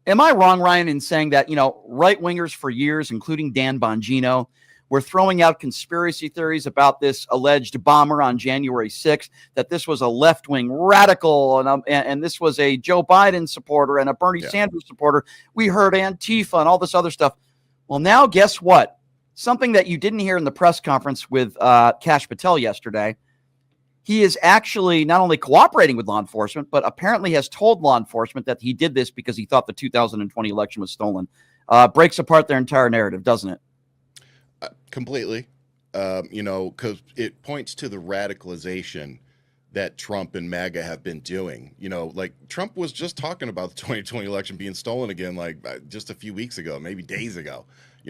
Am I wrong, Ryan, in saying that, right wingers for years, including Dan Bongino, were throwing out conspiracy theories about this alleged bomber on January 6th, that this was a left wing radical and this was a Joe Biden supporter and a Bernie Sanders supporter. We heard Antifa and all this other stuff. Well, now guess what? Something that you didn't hear in the press conference with Kash Patel yesterday. He is actually not only cooperating with law enforcement, but apparently has told law enforcement that he did this because he thought the 2020 election was stolen. Breaks apart their entire narrative, doesn't it? Completely. Because it points to the radicalization that Trump and MAGA have been doing. Like Trump was just talking about the 2020 election being stolen again, like just a few weeks ago, maybe days ago.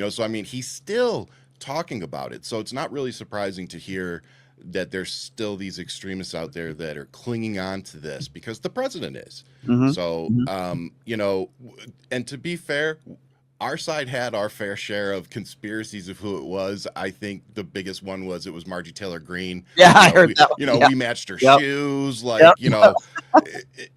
So I mean, he's still talking about it. So it's not really surprising to hear that there's still these extremists out there that are clinging on to this because the president is. Mm-hmm. So, and to be fair, our side had our fair share of conspiracies of who it was. I think the biggest one was it was Margie Taylor Greene. Yeah, I heard that. We matched her shoes.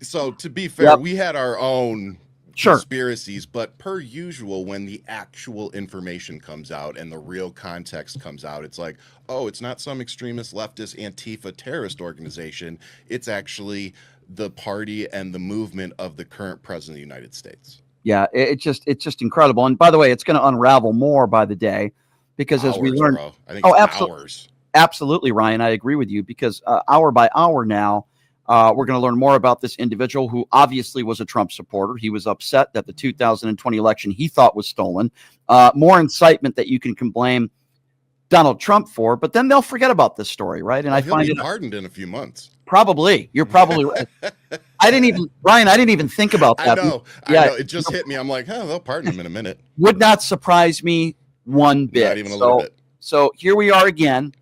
So to be fair, we had our own conspiracies, but per usual, when the actual information comes out and the real context comes out, it's like, oh, it's not some extremist leftist Antifa terrorist organization. It's actually the party and the movement of the current president of the United States. Yeah, it's just incredible. And by the way, it's going to unravel more by the day because as we learn, I think hours. Absolutely, Ryan, I agree with you because hour by hour now, we're going to learn more about this individual who obviously was a Trump supporter. He was upset that the 2020 election he thought was stolen. More incitement that you can blame Donald Trump for, but then they'll forget about this story, right? And he'll be pardoned in a few months. Probably. You're probably right. I didn't even think about that. I know. It just hit me. I'm like, they'll pardon him in a minute. Would not surprise me one bit. Not even a little bit. So here we are again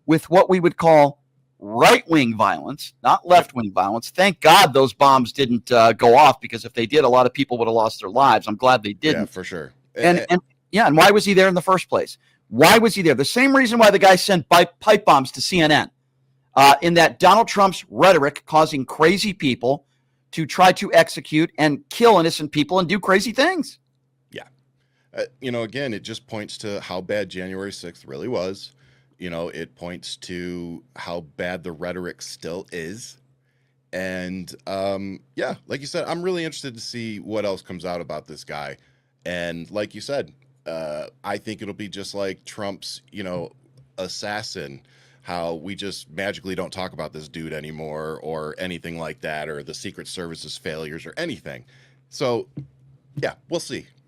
with what we would call right-wing violence, not left-wing violence. Thank God those bombs didn't go off because if they did, a lot of people would have lost their lives. I'm glad they didn't. Yeah, for sure. And why was he there in the first place? Why was he there? The same reason why the guy sent pipe bombs to CNN. In that Donald Trump's rhetoric causing crazy people to try to execute and kill innocent people and do crazy things. Yeah. Again, it just points to how bad January 6th really was. It points to how bad the rhetoric still is. And like you said, I'm really interested to see what else comes out about this guy. And like you said, I think it'll be just like Trump's, assassin, how we just magically don't talk about this dude anymore or anything like that, or the Secret Service's failures or anything. So, yeah, we'll see.